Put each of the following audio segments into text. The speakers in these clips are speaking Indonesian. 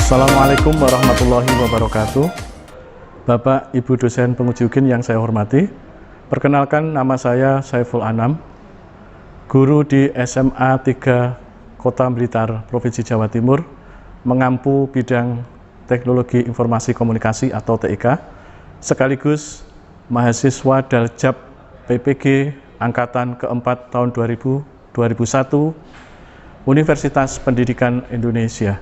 Assalamualaikum warahmatullahi wabarakatuh. Bapak, Ibu dosen penguji UGIN yang saya hormati, perkenalkan nama saya Saiful Anam, guru di SMA 3 Kota Blitar, Provinsi Jawa Timur, mengampu bidang Teknologi Informasi Komunikasi atau TIK, sekaligus mahasiswa Daljab PPG Angkatan keempat tahun 2000-2001, Universitas Pendidikan Indonesia.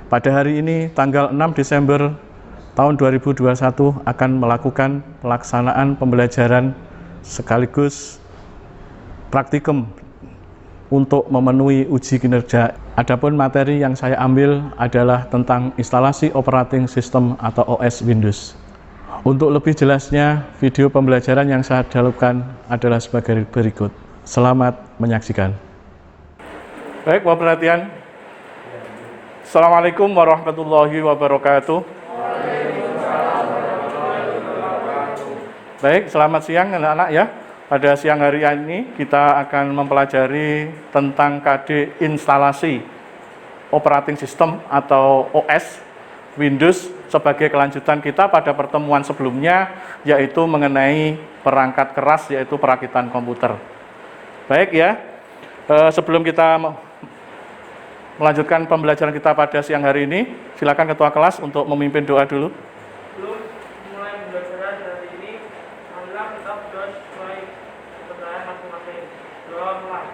Pada hari ini, tanggal 6 Desember tahun 2021, akan melakukan pelaksanaan pembelajaran sekaligus praktikum untuk memenuhi uji kinerja. Adapun materi yang saya ambil adalah tentang instalasi operating system atau OS Windows. Untuk lebih jelasnya, video pembelajaran yang saya dahulukan adalah sebagai berikut. Selamat menyaksikan. Baik, mohon perhatian. Assalamualaikum warahmatullahi wabarakatuh. Baik, selamat siang anak-anak ya. Pada siang hari ini kita akan mempelajari tentang KD instalasi operating system atau OS Windows sebagai kelanjutan kita pada pertemuan sebelumnya, yaitu mengenai perangkat keras, yaitu perakitan komputer. Baik ya, sebelum kita melanjutkan pembelajaran kita pada siang hari ini, silakan ketua kelas untuk memimpin doa dulu. Sebelum mulai pembelajaran hari ini, marilah kita berdoa sesuai kepercayaan masing-masing. Doa mulai.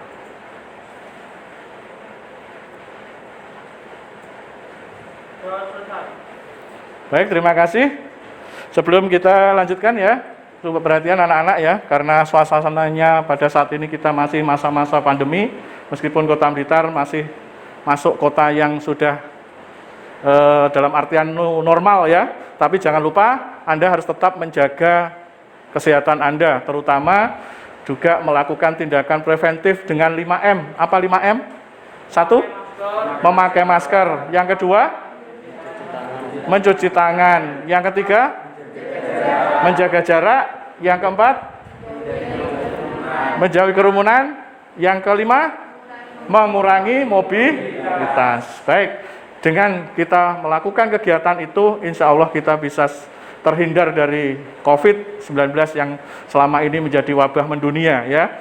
Doa selesai. Baik, terima kasih. Sebelum kita lanjutkan ya, coba perhatian anak-anak ya, karena suasananya pada saat ini kita masih masa-masa pandemi, meskipun Kota Blitar masih masuk kota yang sudah dalam artian normal ya, tapi jangan lupa Anda harus tetap menjaga kesehatan Anda, terutama juga melakukan tindakan preventif dengan 5M. Apa 5M? 1. Memakai masker. Yang kedua, mencuci tangan. Yang ketiga, menjaga jarak. Yang keempat, menjauhi kerumunan. Yang kelima, mengurangi mobilitas. Baik, dengan kita melakukan kegiatan itu, insya Allah kita bisa terhindar dari COVID-19 yang selama ini menjadi wabah mendunia ya.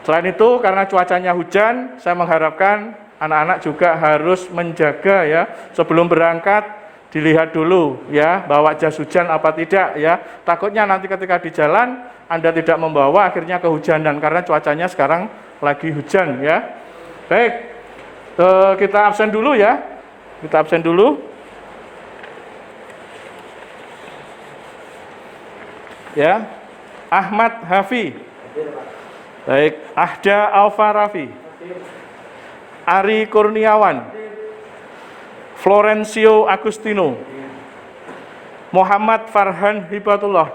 Selain itu, karena cuacanya hujan, saya mengharapkan anak-anak juga harus menjaga ya, sebelum berangkat dilihat dulu ya, bawa jas hujan apa tidak ya. Takutnya nanti ketika di jalan Anda tidak membawa, akhirnya kehujanan karena cuacanya sekarang lagi hujan ya. Baik, kita absen dulu ya. Kita absen dulu. Ya, Ahmad Hafi. Baik, Ahda Alfa Rafi. Ari Kurniawan. Florencio Agustino. Muhammad Farhan Hibatullah.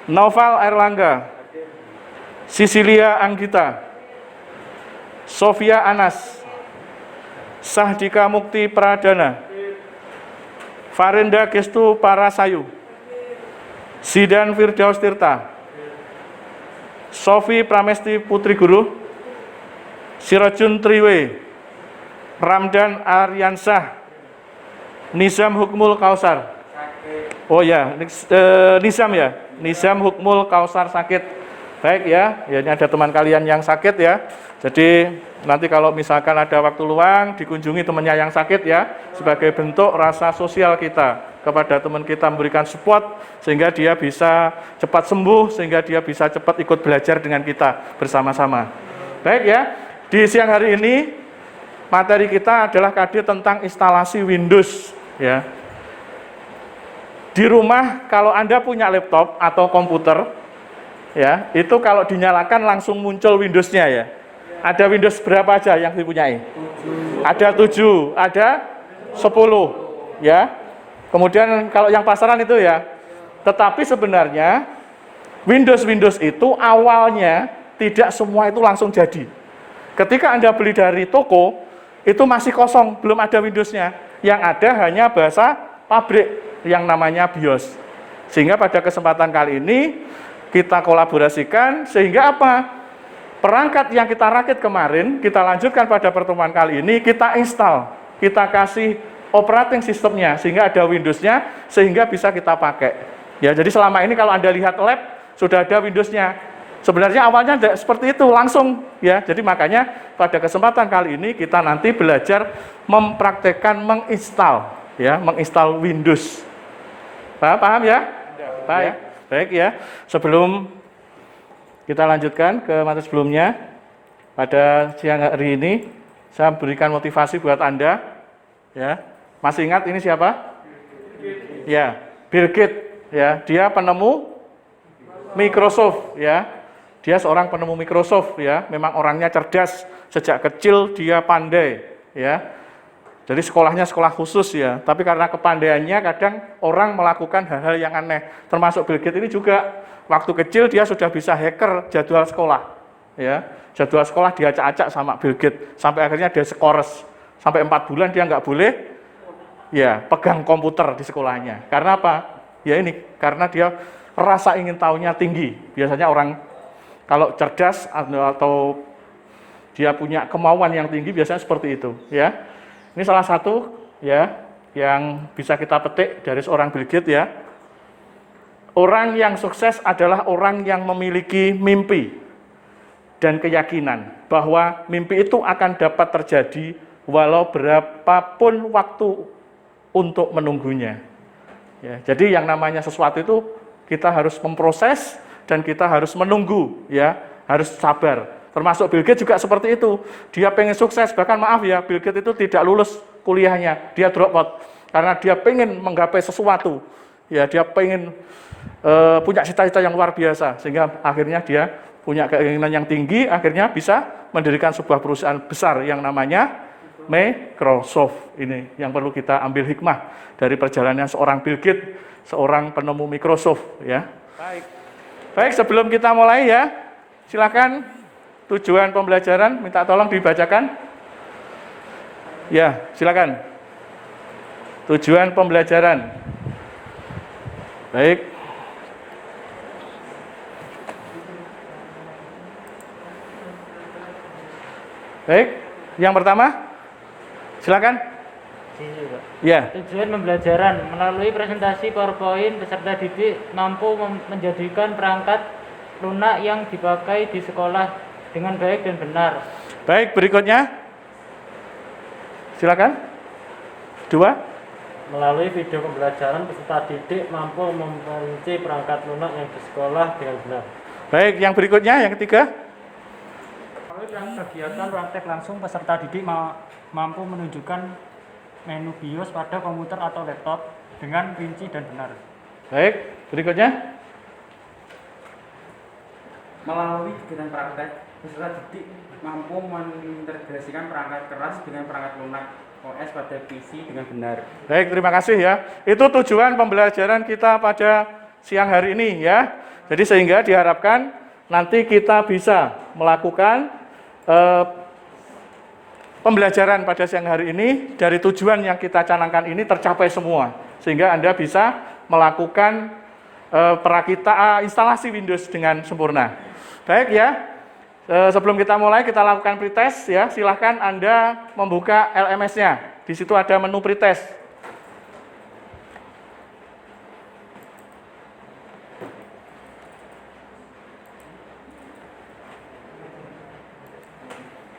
Noval Erlangga. Sisilia Anggita. Sofia Anas, Sahdika Mukti Pradana, Farenda Gestu Parasayu, Zidan Firdaus Tirta, Sofi Pramesti Putri Guru, Sirajun Triwe, Ramdan Aryansah, Nizam Hukmul Kausar. Oh ya, Nizam ya, Nizam Hukmul Kausar sakit. Baik ya, ini ada teman kalian yang sakit ya. Jadi nanti kalau misalkan ada waktu luang, dikunjungi temannya yang sakit ya, sebagai bentuk rasa sosial kita kepada teman kita, memberikan support sehingga dia bisa cepat sembuh, sehingga dia bisa cepat ikut belajar dengan kita bersama-sama. Baik ya, di siang hari ini materi kita adalah KD tentang instalasi Windows ya. Di rumah kalau Anda punya laptop atau komputer ya, itu kalau dinyalakan langsung muncul Windows-nya ya. Ada Windows berapa aja yang dipunyai? 7. Ada 7, ada 10 ya. Kemudian kalau yang pasaran itu ya. Tetapi sebenarnya Windows itu awalnya tidak semua itu langsung jadi. Ketika Anda beli dari toko, itu masih kosong, belum ada Windows-nya. Yang ada hanya bahasa pabrik yang namanya BIOS. Sehingga pada kesempatan kali ini kita kolaborasikan sehingga apa? Perangkat yang kita rakit kemarin, kita lanjutkan pada pertemuan kali ini, kita install kita kasih operating sistemnya, sehingga ada Windows-nya, sehingga bisa kita pakai. Ya, jadi selama ini kalau Anda lihat lab, sudah ada Windows-nya. Sebenarnya awalnya tidak seperti itu, langsung. Ya, jadi makanya pada kesempatan kali ini kita nanti belajar mempraktekkan menginstal Windows. Paham ya? Baik, baik ya. Sebelum kita lanjutkan ke materi sebelumnya, pada siang hari ini saya berikan motivasi buat Anda. Ya, masih ingat ini siapa? Ya, Bill Gates. Ya, dia penemu Microsoft. Ya, dia seorang penemu Microsoft. Ya, memang orangnya cerdas. Sejak kecil dia pandai. Ya, jadi sekolahnya sekolah khusus ya. Tapi karena kepandaiannya kadang orang melakukan hal-hal yang aneh. Termasuk Bill Gates ini juga. Waktu kecil dia sudah bisa hacker jadwal sekolah. Ya, jadwal sekolah dia acak-acak sama Bill Gates. Sampai akhirnya dia skores. Sampai 4 bulan dia nggak boleh ya pegang komputer di sekolahnya. Karena apa? Ya ini, karena dia rasa ingin tahunya tinggi. Biasanya orang kalau cerdas atau dia punya kemauan yang tinggi biasanya seperti itu. Ya, ini salah satu ya yang bisa kita petik dari seorang Bill Gates ya. Orang yang sukses adalah orang yang memiliki mimpi dan keyakinan bahwa mimpi itu akan dapat terjadi walau berapapun waktu untuk menunggunya. Ya, jadi yang namanya sesuatu itu kita harus memproses dan kita harus menunggu, ya, harus sabar. Termasuk Bill Gates juga seperti itu. Dia pengen sukses, bahkan maaf ya, Bill Gates itu tidak lulus kuliahnya, dia drop out karena dia pengen menggapai sesuatu. Ya, dia pengen punya cita-cita yang luar biasa, sehingga akhirnya dia punya keinginan yang tinggi, akhirnya bisa mendirikan sebuah perusahaan besar yang namanya Microsoft. Ini yang perlu kita ambil hikmah dari perjalanan seorang Bill Gates, seorang penemu Microsoft ya. Baik, sebelum kita mulai ya, silakan tujuan pembelajaran minta tolong dibacakan. Ya, silakan. Tujuan pembelajaran. Baik. Baik, yang pertama, silakan. Ya. Tujuan pembelajaran melalui presentasi PowerPoint peserta didik mampu menjadikan perangkat lunak yang dipakai di sekolah dengan baik dan benar. Baik, berikutnya, silakan. Dua. Melalui video pembelajaran peserta didik mampu memperinci perangkat lunak yang di sekolah dengan benar. Baik, yang berikutnya, yang ketiga. Melalui kegiatan praktek langsung peserta didik mampu menunjukkan menu BIOS pada komputer atau laptop dengan rinci dan benar. Baik, berikutnya. Melalui kegiatan praktek, peserta didik mampu mengintegrasikan perangkat keras dengan perangkat lunak OS pada PC dengan benar. Baik, terima kasih ya. Itu tujuan pembelajaran kita pada siang hari ini ya. Jadi sehingga diharapkan nanti kita bisa melakukan pembelajaran pada siang hari ini dari tujuan yang kita canangkan ini tercapai semua. Sehingga Anda bisa melakukan instalasi Windows dengan sempurna. Baik ya, sebelum kita mulai kita lakukan pretest ya. Silahkan Anda membuka LMS-nya. Di situ ada menu pretest.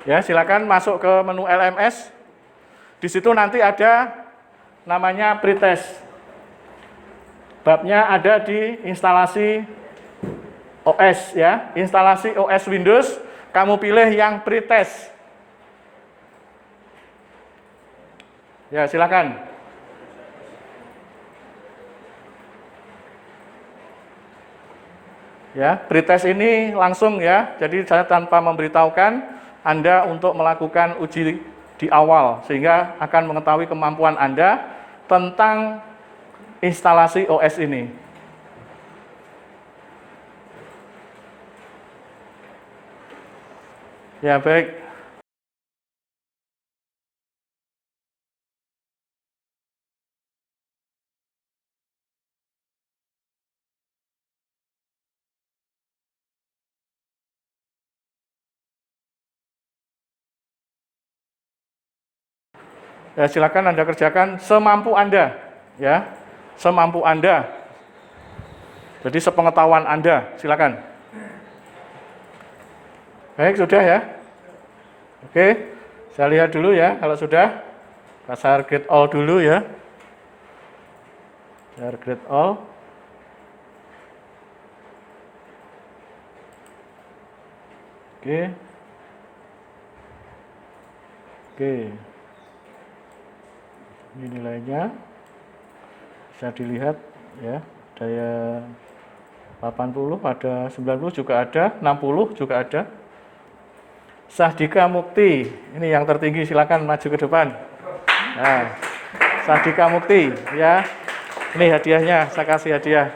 Ya, silakan masuk ke menu LMS. Di situ nanti ada namanya pretest. Babnya ada di instalasi OS ya, instalasi OS Windows, kamu pilih yang pretest. Ya, silakan. Ya, pretest ini langsung ya. Jadi saya tanpa memberitahukan Anda untuk melakukan uji di awal, sehingga akan mengetahui kemampuan Anda tentang instalasi OS ini. Ya, baik. Ya, silakan Anda kerjakan semampu Anda, ya. Semampu Anda. Jadi sepengetahuan Anda, silakan. Baik, sudah ya. Oke, saya lihat dulu ya kalau sudah. Pasar grade all dulu ya. Pasar grade all. Oke. Oke. Ini nilainya bisa dilihat ya. Daya 80, ada 90 juga ada, 60 juga ada. Sahdika Mukti, ini yang tertinggi, silakan maju ke depan. Nah, Sahdika Mukti ya. Ini hadiahnya, saya kasih hadiah.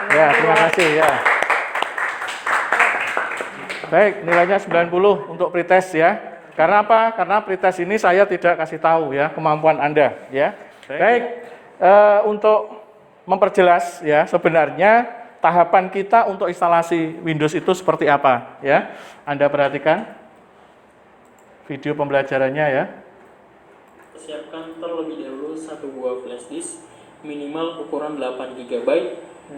Ya, terima kasih ya. Baik, nilainya 90 untuk pretest ya. Karena apa? Karena pretest ini saya tidak kasih tahu ya kemampuan Anda ya. Baik, untuk memperjelas ya sebenarnya tahapan kita untuk instalasi Windows itu seperti apa ya. Anda perhatikan video pembelajarannya ya. Persiapkan terlebih dahulu satu buah flash disk minimal ukuran 8 GB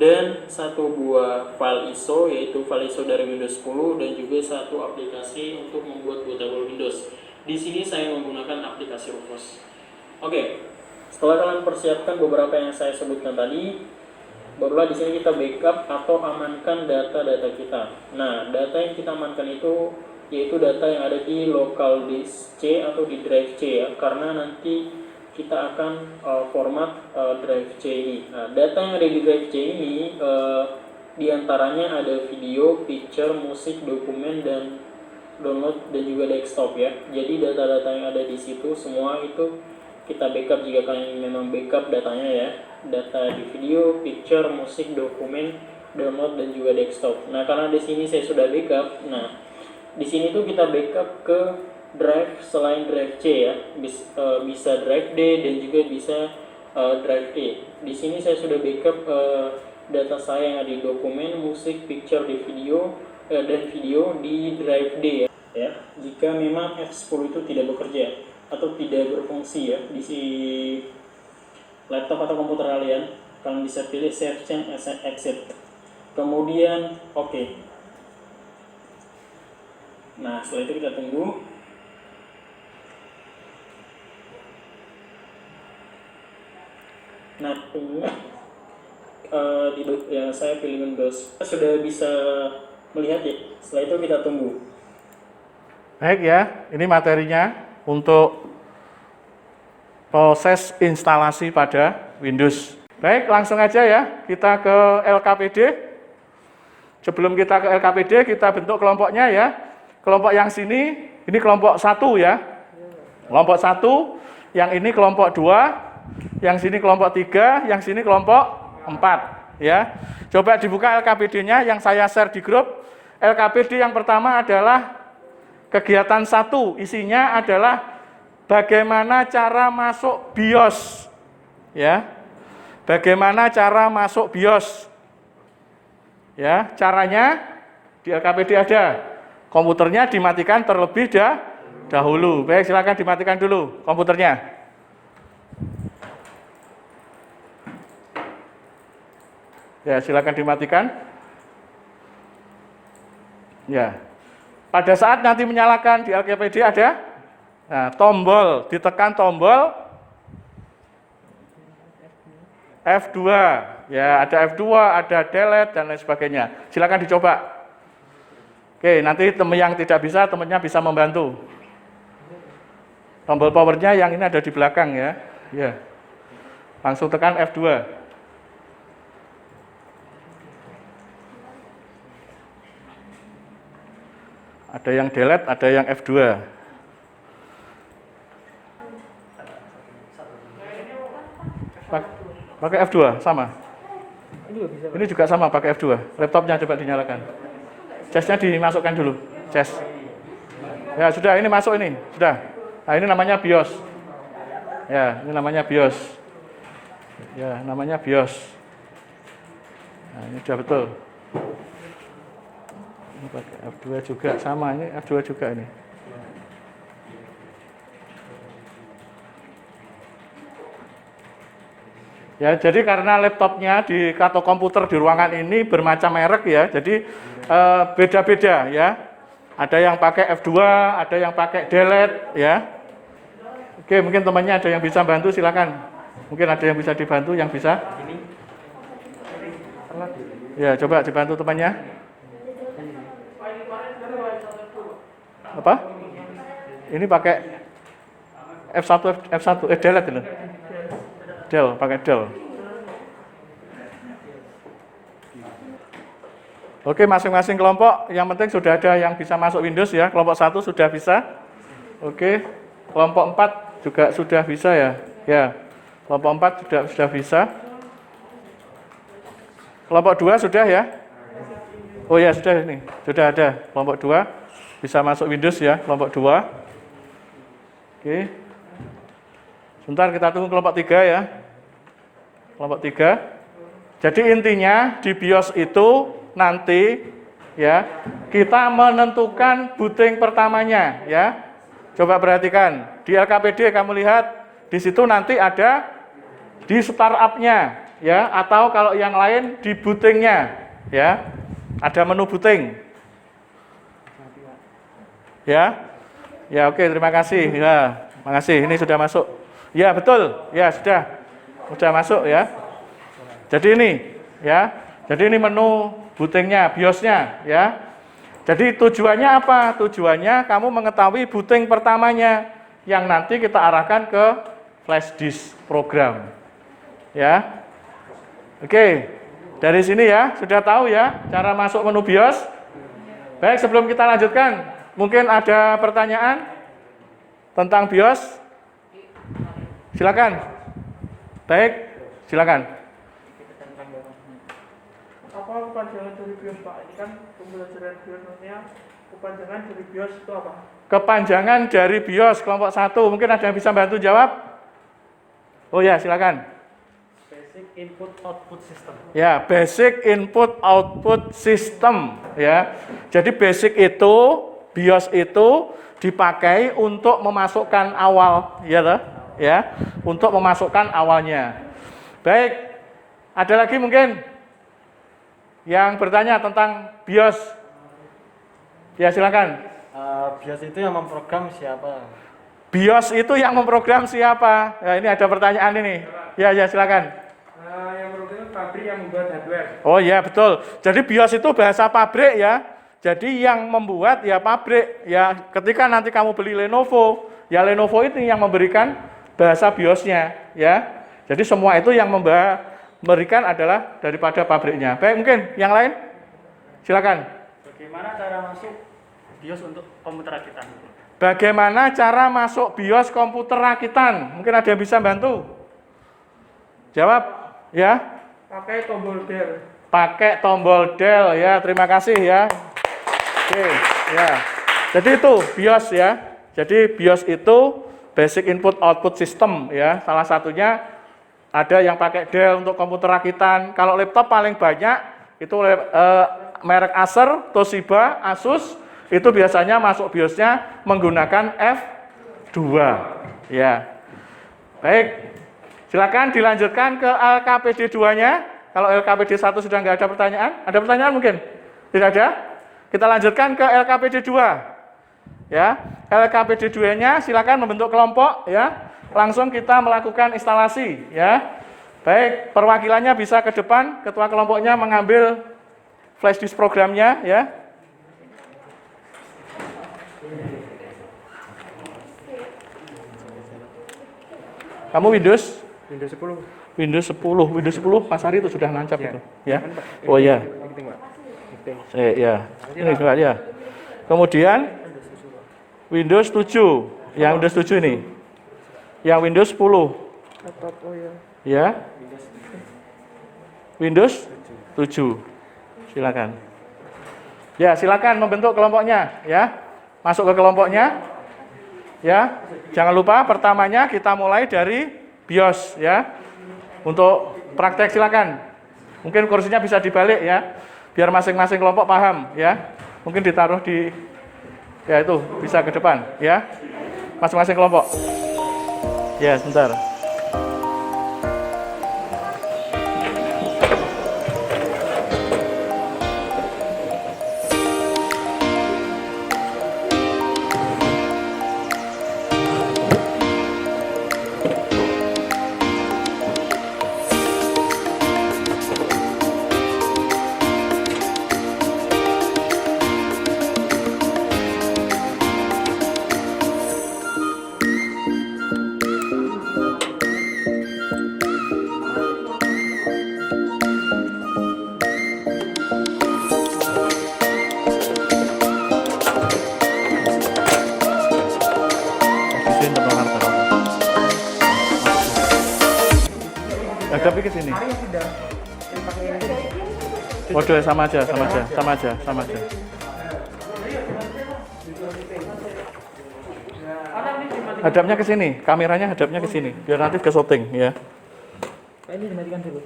dan satu buah file ISO, yaitu file ISO dari Windows 10 dan juga satu aplikasi untuk membuat bootable Windows. Di sini saya menggunakan aplikasi Rufus. Oke, setelah kalian persiapkan beberapa yang saya sebutkan tadi, barulah di sini kita backup atau amankan data-data kita. Nah, data yang kita amankan itu yaitu data yang ada di local disk C atau di drive C ya, karena nanti kita akan format drive C ini. Nah, data yang ada di drive C ini diantaranya ada video, picture, musik, dokumen, dan download dan juga desktop ya. Jadi data-data yang ada di situ semua itu kita backup jika kalian memang backup datanya ya. Data di video, picture, musik, dokumen, download, dan juga desktop. Nah, karena di sini saya sudah backup, nah di sini tuh kita backup ke drive selain drive C ya, bisa drive D dan juga bisa drive E. Di sini saya sudah backup data saya yang ada di dokumen, musik, picture, di video dan video di drive D ya. Jika memang F10 itu tidak bekerja atau tidak berfungsi ya di si laptop atau komputer kalian bisa pilih save change as exit. Kemudian oke. Nah, setelah itu kita tunggu. Nah, ini saya pilih Windows. Kita sudah bisa melihat ya. Setelah itu kita tunggu. Baik ya, ini materinya untuk proses instalasi pada Windows. Baik, langsung aja ya, kita ke LKPD. Sebelum kita ke LKPD, kita bentuk kelompoknya ya. Kelompok yang sini, ini kelompok 1 ya. Kelompok 1, yang ini kelompok 2, yang sini kelompok 3, yang sini kelompok 4 ya. Coba dibuka LKPD-nya yang saya share di grup. LKPD yang pertama adalah kegiatan 1, isinya adalah bagaimana cara masuk BIOS ya. Bagaimana cara masuk BIOS ya. Caranya di LKPD ada. Komputernya dimatikan terlebih dahulu. Baik, silakan dimatikan dulu komputernya. Ya, silakan dimatikan. Ya. Pada saat nanti menyalakan di LKPD ada tombol, ditekan tombol F2. Ya, ada F2, ada delete dan lain sebagainya. Silakan dicoba. Oke, nanti teman yang tidak bisa, temannya bisa membantu. Tombol powernya yang ini ada di belakang ya. Ya. Langsung tekan F2. Ada yang delete, ada yang F2. Pakai F2 sama. Ini juga sama pakai F2. Laptopnya coba dinyalakan. Casnya dimasukkan dulu. Cas. Ya sudah, ini masuk ini. Sudah. Nah, ini namanya BIOS. Ya, ini namanya BIOS. Ya, namanya BIOS. Nah, ini sudah betul. Ini pakai F2 juga sama, ini F2 juga ini. Ya, jadi karena laptopnya di atau komputer di ruangan ini bermacam merek ya, jadi beda-beda ya. Ada yang pakai F2, ada yang pakai delete ya. Oke, mungkin temannya ada yang bisa bantu, silakan. Mungkin ada yang bisa dibantu, yang bisa. Ya, coba dibantu temannya. Apa? Ini pakai F1, delete ini. Dell, pakai Dell. Oke, masing-masing kelompok yang penting sudah ada yang bisa masuk Windows ya. Kelompok 1 sudah bisa. Oke. Kelompok 4 juga sudah bisa ya. Ya. Kelompok 4 sudah bisa. Kelompok 2 sudah ya? Oh ya, sudah ini. Sudah ada. Kelompok 2 bisa masuk Windows ya, kelompok 2. Oke. Sebentar kita tunggu kelompok 3 ya. Kelompok 3. Jadi intinya di BIOS itu nanti ya kita menentukan booting pertamanya ya. Coba perhatikan di LKPD kamu lihat di situ nanti ada di startup-nya ya, atau kalau yang lain di booting-nya ya. Ada menu booting. Ya. Ya, oke, terima kasih. Ya, makasih. Ini sudah masuk. Ya, betul. Ya, sudah masuk ya. Jadi ini ya. Jadi ini menu bootingnya, BIOS-nya ya. Jadi tujuannya apa? Tujuannya kamu mengetahui booting pertamanya yang nanti kita arahkan ke flash disk program. Ya. Oke. Dari sini ya, sudah tahu ya cara masuk menu BIOS. Baik, sebelum kita lanjutkan, mungkin ada pertanyaan tentang BIOS? Silakan. Baik, silakan. Apa kepanjangan dari BIOS, Pak? Ini kan pembelajaran BIOS-nya, kepanjangan dari BIOS itu apa? Kepanjangan dari BIOS kelompok 1, mungkin ada yang bisa bantu jawab? Oh ya, silakan. Basic Input Output System. Ya, Basic Input Output System ya. Jadi basic itu, BIOS itu dipakai untuk memasukkan awal ya toh? Ya, untuk memasukkan awalnya. Baik, ada lagi mungkin yang bertanya tentang BIOS? Ya, silakan. BIOS itu yang memprogram siapa? BIOS itu yang memprogram siapa? Ya, ini ada pertanyaan ini. Ya, silakan. Yang program pabrik yang membuat hardware. Oh ya, betul. Jadi BIOS itu bahasa pabrik ya. Jadi yang membuat ya pabrik ya. Ketika nanti kamu beli Lenovo, ya Lenovo itu yang memberikan bahasa BIOS-nya ya. Jadi semua itu yang memberikan adalah daripada pabriknya. Baik, mungkin yang lain? Silakan. Bagaimana cara masuk BIOS untuk komputer rakitan? Bagaimana cara masuk BIOS komputer rakitan? Mungkin ada yang bisa bantu? Jawab ya. Pakai tombol Dell. Pakai tombol Dell ya. Terima kasih ya. Oke, ya. Jadi itu BIOS ya. Jadi BIOS itu Basic Input Output System ya. Salah satunya ada yang pakai Dell untuk komputer rakitan. Kalau laptop paling banyak itu merek Acer, Toshiba, Asus. Itu biasanya masuk BIOS-nya menggunakan F2 ya. Baik. Silakan dilanjutkan ke LKPD 2-nya. Kalau LKPD 1 sudah nggak ada pertanyaan. Ada pertanyaan mungkin? Tidak ada? Kita lanjutkan ke LKPD 2. Ya, LKPD 2-nya silakan membentuk kelompok ya. Langsung kita melakukan instalasi ya. Baik, perwakilannya bisa ke depan, ketua kelompoknya mengambil flash disk programnya ya. Kamu Windows 10. Windows 10 Mas Ari itu sudah nancap itu ya. Oh ya. Ya. Ini juga ya. Kemudian Windows 7. Yang Windows 7 ini. Yang Windows 10. Ya. Windows 7. Silakan. Ya, silakan membentuk kelompoknya ya. Masuk ke kelompoknya. Ya. Jangan lupa pertamanya kita mulai dari BIOS ya. Untuk praktek silakan. Mungkin kursinya bisa dibalik ya. Biar masing-masing kelompok paham ya. Mungkin ditaruh di ya itu bisa ke depan ya. Masing-masing kelompok. Ya, sebentar. Hadapnya ke sini. Hari yang sudah pakai ini. Waduh, sama aja. Hadapnya ke sini, kameranya hadapnya ke sini, biar nanti ke syuting ya. Ini dimatikan dulu.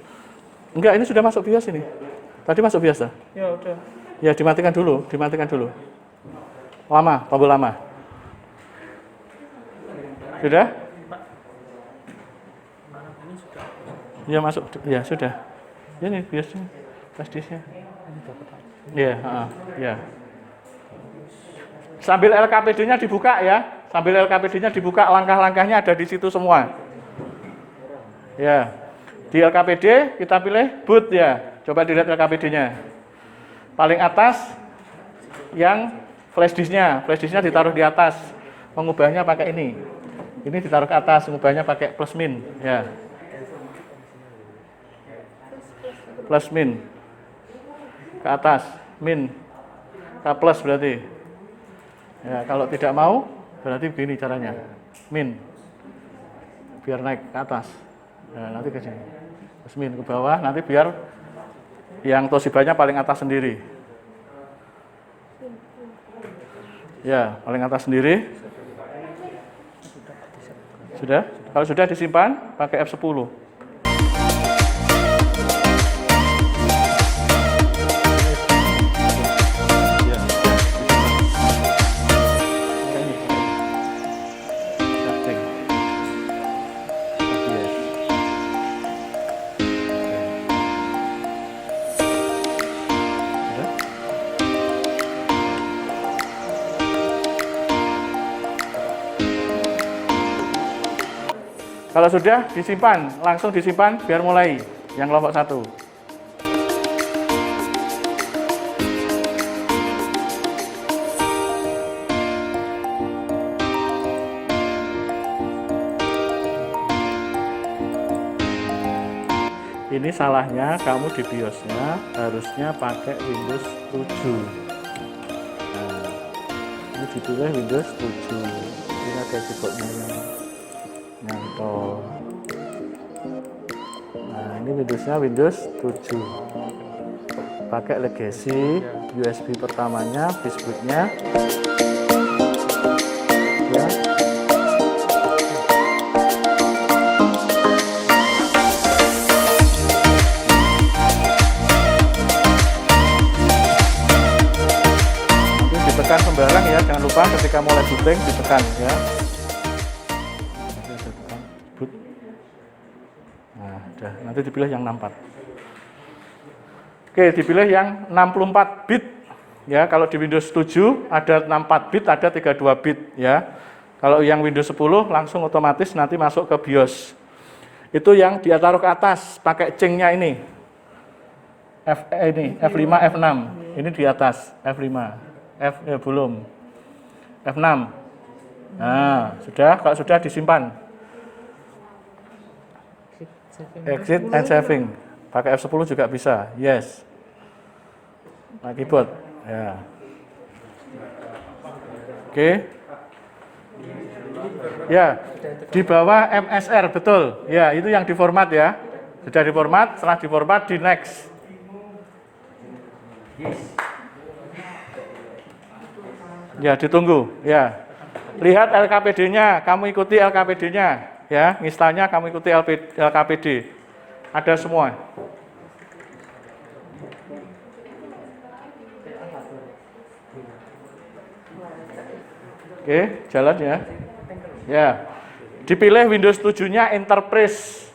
Enggak, ini sudah masuk bias ini. Tadi masuk biasa. Ya udah. Ya, dimatikan dulu. Lama, tombol lama. Sudah? Ya masuk, ya sudah. Ini biasanya flash disknya. Ya, ya. Sambil LKPD-nya dibuka ya. Sambil LKPD-nya dibuka, langkah-langkahnya ada di situ semua. Ya. Di LKPD kita pilih boot ya. Coba dilihat LKPD-nya. Paling atas yang flash disk-nya. Flash disk-nya ditaruh di atas. Mengubahnya pakai ini. Ini ditaruh ke atas, mengubahnya pakai plus min ya. Plus min. Ke atas, min. Ke plus berarti. Ya, kalau tidak mau berarti begini caranya. Min. Biar naik ke atas. Nah, nanti ke sini. Plus min ke bawah, nanti biar yang Toshibanya paling atas sendiri. Ya, paling atas sendiri. Sudah? Kalau sudah disimpan, pakai F10. Kalau sudah disimpan, langsung disimpan biar mulai yang kelompok 1. Ini salahnya kamu di BIOS-nya harusnya pakai Windows 7. Nah, ini dipilih Windows 7. Ini ada keyboardnya yang nyantol. Nah, ini Windowsnya Windows 7. Pakai legacy, USB pertamanya, basebootnya. Ya. Nanti ditekan sembarang ya, jangan lupa ketika mulai booting ditekan ya. Nah, nanti dipilih yang 64. Oke, dipilih yang 64 bit. Ya, kalau di Windows 7 ada 64 bit, ada 32 bit ya. Kalau yang Windows 10 langsung otomatis nanti masuk ke BIOS. Itu yang dia taruh ke atas pakai cingnya ini. F5, F6. Ini di atas F5. Belum. F6. Nah, sudah, kalau sudah disimpan. Exit and saving. Pakai F10 juga bisa. Yes. Nah, keyboard. Ya. Oke. Ya. Di bawah MSR, betul. Ya, itu yang diformat ya. Sudah diformat, setelah diformat di next. Ya, ditunggu. Ya. Lihat LKPD-nya, kamu ikuti LKPD-nya. Ya, installnya kamu ikuti LKPD. Ada semua. Oke, jalan ya. Ya. Dipilih Windows 7-nya Enterprise.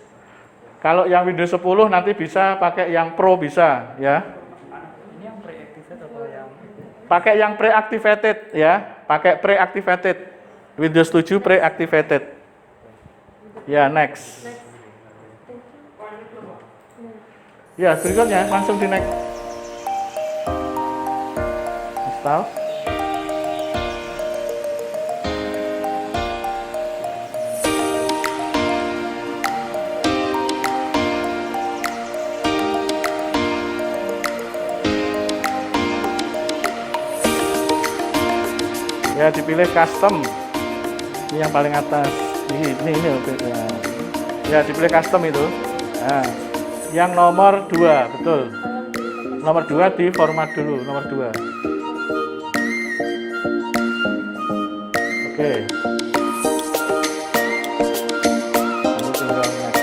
Kalau yang Windows 10 nanti bisa pakai yang Pro bisa, ya. Ini yang pre-activated atau yang Pakai yang pre-activated ya, pakai pre-activated. Windows 7 pre-activated. Ya, next. Ya, berikutnya langsung di next. Install. Ya, dipilih custom. Ini yang paling atas. Ini ya. Ya, dipilih custom itu. Nah, yang nomor 2, betul. Nomor 2 di format dulu, nomor 2. Oke. Lalu tinggal next.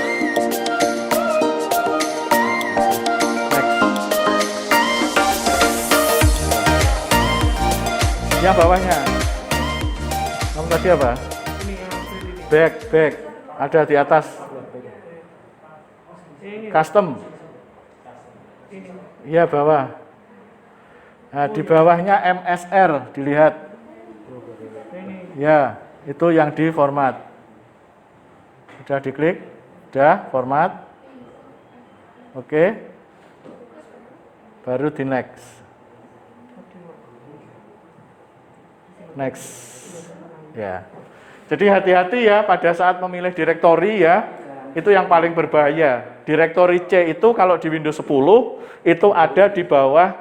Yang bawahnya. Nomor tadi apa? Ini yang ini. Back. Ada di atas. Ini. Custom. Ini. Iya, bawah. Nah, di bawahnya MSR, dilihat. Ini. Ya, itu yang di format. Sudah diklik, sudah format. Oke. Baru di next. Next. Ya. Jadi hati-hati ya pada saat memilih direktori ya. Itu yang paling berbahaya. Direktori C itu kalau di Windows 10 itu ada di bawah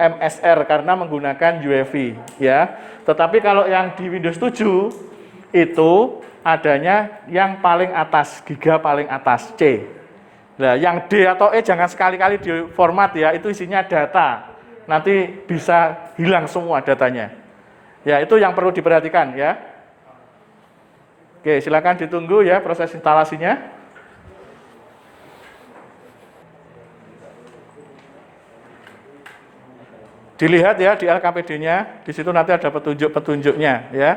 MSR karena menggunakan UEFI ya. Tetapi kalau yang di Windows 7 itu adanya yang paling atas, giga paling atas C. Nah, yang D atau E jangan sekali-kali di format ya, itu isinya data. Nanti bisa hilang semua datanya. Ya, itu yang perlu diperhatikan ya. Oke, silakan ditunggu ya proses instalasinya. Dilihat ya di LKPD-nya, di situ nanti ada petunjuk-petunjuknya ya.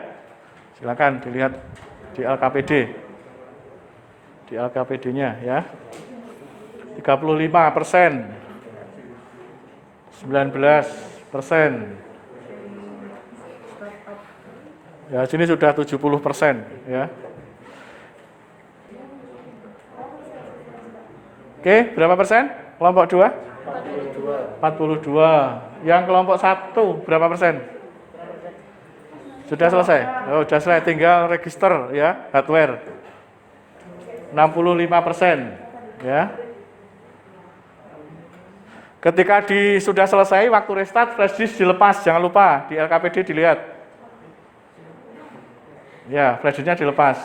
Silakan dilihat di LKPD. Di LKPD-nya ya. 35%. 19%. Ya, sini sudah 70% ya. Oke, berapa persen? Kelompok 2? 42. Yang kelompok 1 berapa persen? Sudah selesai? Oh, sudah selesai, tinggal register ya, hardware. 65% ya. Ketika sudah selesai, waktu restart, flash disk dilepas, jangan lupa di LKPD dilihat. Ya, flash disknya dilepas.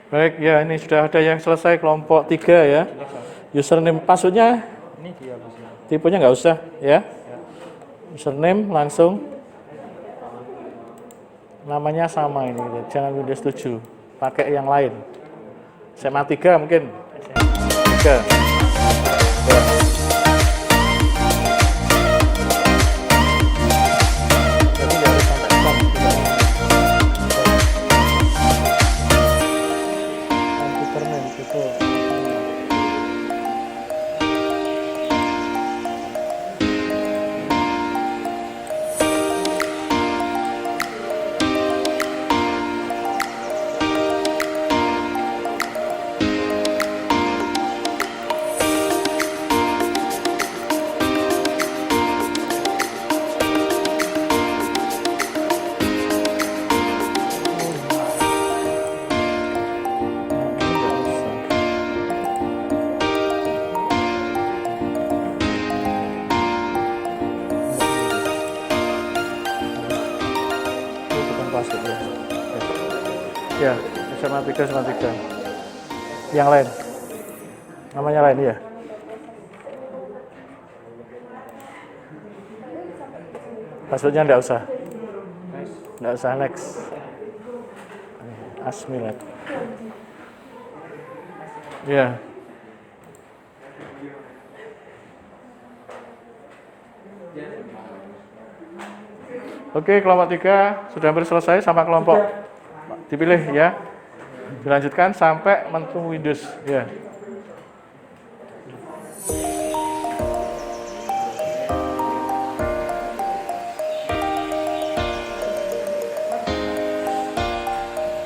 Baik, ya ini sudah ada yang selesai kelompok 3 ya. Username passwordnya Ini dia bosnya. tipenya nggak usah ya. Username langsung. Namanya sama ini, jangan Windows 7, pakai yang lain. SMA 3 mungkin. 3. Ya. Jadi nggak harus sampai com, tidak. Username itu. Ya, SMA 3, SMA 3. Yang lain. Namanya lain ya. Passwordnya enggak usah. Enggak usah, next. Asmilat. Ya. Oke, kelompok 3 sudah hampir selesai sama kelompok. Dipilih ya. Dilanjutkan sampai mentu Windows ya.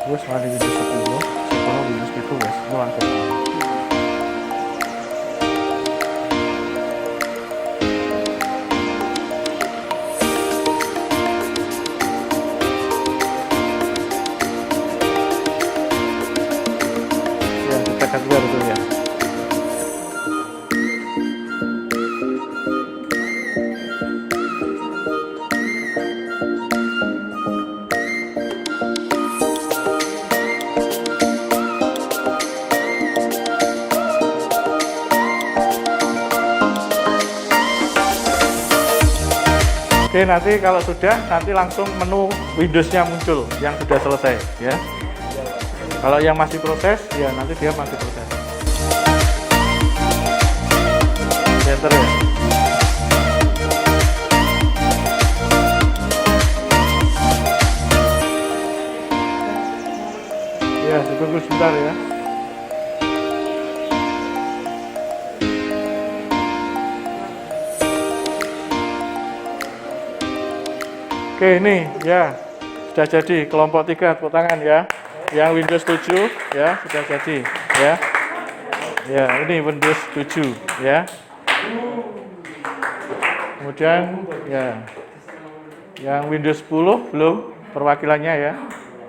Wes mari Windows 10, sekolah Windows itu wes langsung. Ya, kita kan juga betul ya. Oke, nanti kalau sudah, nanti langsung menu Windows-nya muncul yang sudah selesai, ya. Kalau yang masih proses, ya nanti dia masih proses. Enter ya. Ya, ditunggu sebentar ya. Oke, ini ya sudah jadi kelompok 3, tepuk tangan ya. Yang Windows 7 ya sudah jadi ya. Ya, ini Windows 7 ya. Kemudian ya yang Windows 10 belum perwakilannya ya.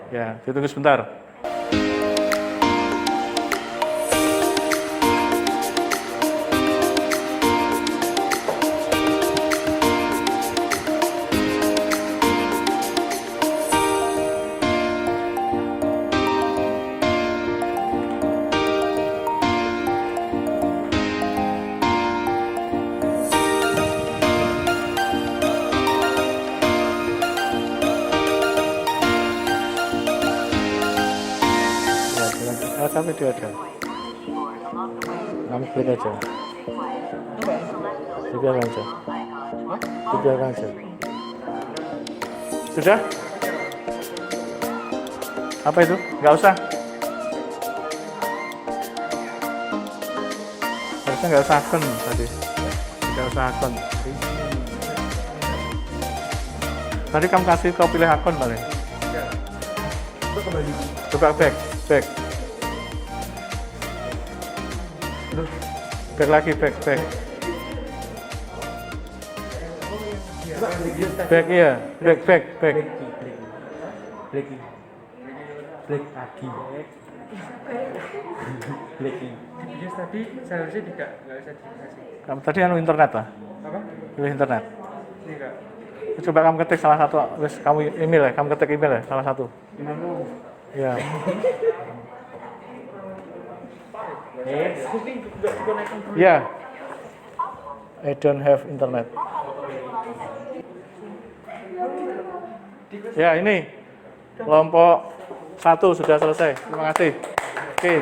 Ya, ditunggu sebentar. Sampai dia ada. Kamu klik aja. Dibiarkan aja. Dibiarkan aja. Sudah? Apa itu? Nggak usah. Harusnya nggak usah akun tadi. Nggak usah akun. Tadi kamu kasih kau pilih akun paling. Coba back. Back lagi, back. Back ya, back. Black lagi. Yes, tadi seharusnya nggak usah dikasih. Kamu tadi internet lah. Apa? Pilih internet. Ini enggak. Coba kamu ketik salah satu, wes kamu email ya, kamu ketik email ya, salah satu. Gimana? Ya. Ya. I don't have internet. Ya, ini kelompok 1 sudah selesai. Terima kasih. Oke.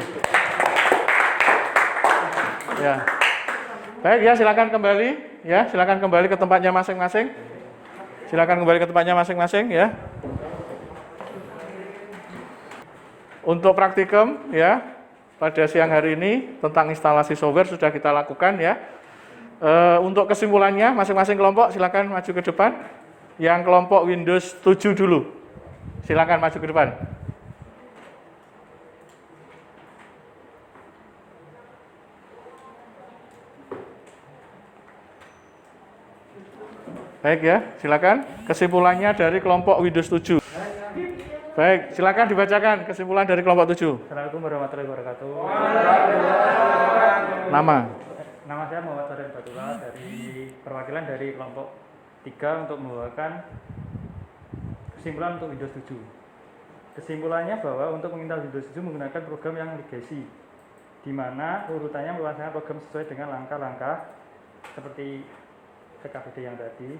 Ya. Baik ya, silakan kembali ya, silakan kembali ke tempatnya masing-masing. Silakan kembali ke tempatnya masing-masing ya. Untuk praktikum ya, pada siang hari ini tentang instalasi software sudah kita lakukan ya. Untuk kesimpulannya masing-masing kelompok silakan maju ke depan. Yang kelompok Windows 7 dulu. Silakan maju ke depan. Baik ya, silakan. Kesimpulannya dari kelompok Windows 7. Baik, silakan dibacakan kesimpulan dari kelompok 7. Assalamualaikum warahmatullahi wabarakatuh. Nama. Nama saya Muhammad Farid Batullah dari perwakilan dari kelompok 3 untuk membawakan kesimpulan untuk Windows 7. Kesimpulannya bahwa untuk menginstal Windows 7 menggunakan program yang legacy, di mana urutannya melaksanakan program sesuai dengan langkah-langkah seperti PKBD yang tadi,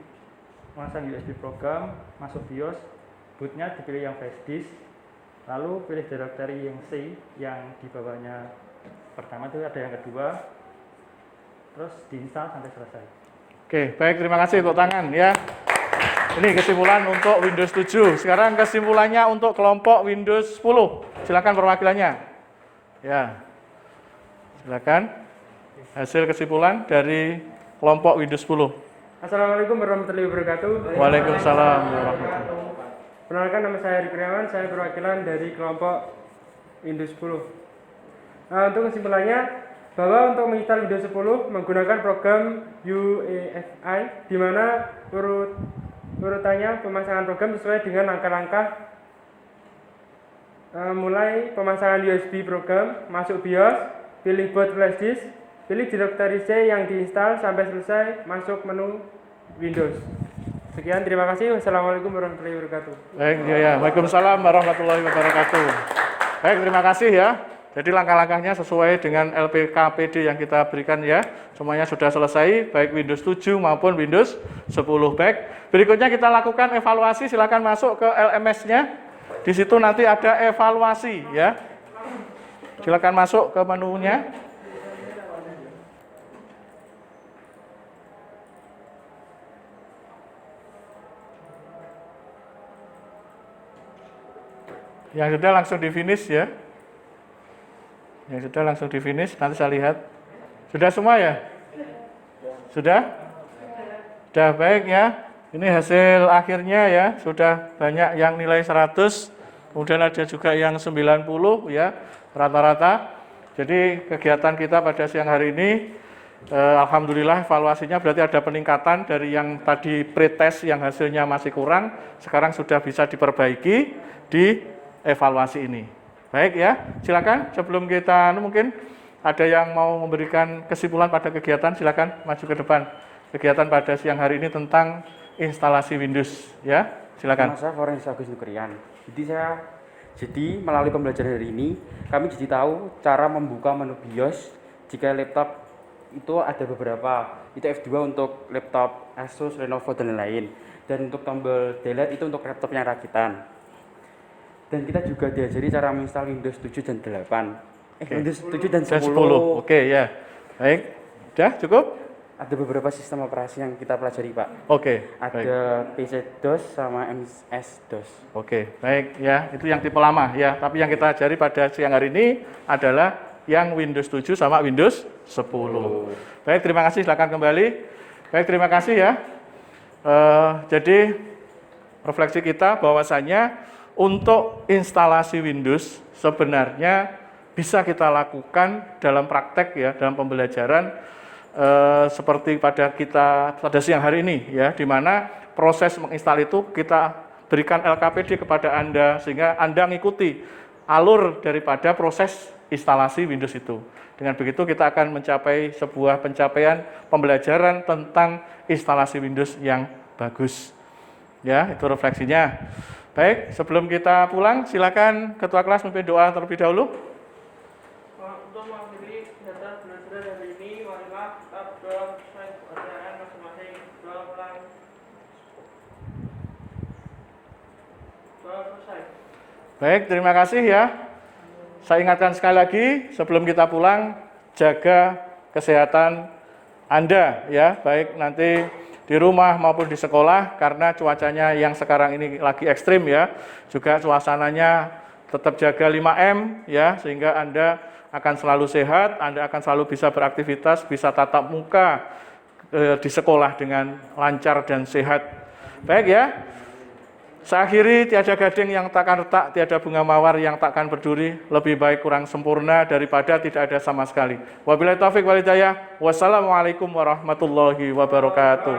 memasang USB program, masuk BIOS, bootnya dipilih yang flash disk, lalu pilih directory yang C yang di bawahnya pertama itu ada yang kedua, terus diinstal sampai selesai. Oke, baik, terima kasih untuk tangan ya. Ini kesimpulan untuk Windows 7. Sekarang kesimpulannya untuk kelompok Windows 10. Silakan perwakilannya. Ya. Silakan. Hasil kesimpulan dari kelompok Windows 10. Assalamualaikum warahmatullahi wabarakatuh. Waalaikumsalam warahmatullahi wabarakatuh. Perkenalkan, nama saya Ari Kurniawan, saya perwakilan dari kelompok Windows 10. Untuk kesimpulannya, bahwa untuk menginstal Windows 10 menggunakan program UEFI, di mana urutannya pemasangan program sesuai dengan langkah-langkah mulai pemasangan USB program, masuk BIOS, pilih boot flash disk, pilih directory C yang diinstal sampai selesai, masuk menu Windows. Sekian, terima kasih. Wassalamualaikum warahmatullahi wabarakatuh. Baik, ya. Waalaikumsalam warahmatullahi wabarakatuh. Baik, terima kasih ya. Jadi langkah-langkahnya sesuai dengan LPKPD yang kita berikan ya. Semuanya sudah selesai, baik Windows 7 maupun Windows 10 back. Berikutnya kita lakukan evaluasi, silakan masuk ke LMS-nya. Di situ nanti ada evaluasi ya. Silakan masuk ke menunya. Yang sudah langsung di finish ya. Yang sudah langsung di finish, nanti saya lihat. Sudah semua ya? Sudah? Sudah baik ya. Ini hasil akhirnya ya, sudah banyak yang nilai 100, kemudian ada juga yang 90 ya, rata-rata. Jadi kegiatan kita pada siang hari ini, alhamdulillah evaluasinya berarti ada peningkatan dari yang tadi pretest yang hasilnya masih kurang, sekarang sudah bisa diperbaiki di evaluasi ini. Baik ya, silakan sebelum kita mungkin ada yang mau memberikan kesimpulan pada kegiatan, silakan maju ke depan. Kegiatan pada siang hari ini tentang instalasi Windows ya, silakan. Nama saya Florence Agus Nukrian. Jadi melalui pembelajaran hari ini kami jadi tahu cara membuka menu BIOS jika laptop itu ada beberapa. Itu F2 untuk laptop Asus, Lenovo dan lain-lain. Dan untuk tombol delete itu untuk laptop yang rakitan. Dan kita juga diajari cara menginstal Windows 7 dan 8. Windows 7 dan 10. Oke ya. Baik. Sudah cukup? Ada beberapa sistem operasi yang kita pelajari, Pak. Oke. Ada PC DOS sama MS DOS. Oke, baik ya. Itu yang tipe lama ya. Tapi yang kita ajari pada siang hari ini adalah yang Windows 7 sama Windows 10. Baik, terima kasih. Silakan kembali. Baik, terima kasih ya. Jadi refleksi kita bahwasanya untuk instalasi Windows sebenarnya bisa kita lakukan dalam praktek ya, dalam pembelajaran seperti pada siang hari ini ya, di mana proses menginstal itu kita berikan LKPD kepada Anda sehingga Anda mengikuti alur daripada proses instalasi Windows itu. Dengan begitu kita akan mencapai sebuah pencapaian pembelajaran tentang instalasi Windows yang bagus. Ya, itu refleksinya. Baik, sebelum kita pulang silakan ketua kelas memimpin doa terlebih dahulu. Untuk mengakhiri kegiatan belajar hari ini, marilah kita berdoa sesuai kepercayaan masing-masing. Doa ulang. Doa selesai. Baik, terima kasih ya. Saya ingatkan sekali lagi sebelum kita pulang, jaga kesehatan Anda ya, baik nanti di rumah maupun di sekolah, karena cuacanya yang sekarang ini lagi ekstrim ya. Juga suasananya tetap jaga 5M ya, sehingga Anda akan selalu sehat, Anda akan selalu bisa beraktivitas, bisa tatap muka di sekolah dengan lancar dan sehat. Baik ya. Saya akhiri, tiada gading yang takkan retak, tiada bunga mawar yang takkan berduri, lebih baik kurang sempurna daripada tidak ada sama sekali. Wabillahi taufiq wal hidayah. Wassalamualaikum warahmatullahi wabarakatuh.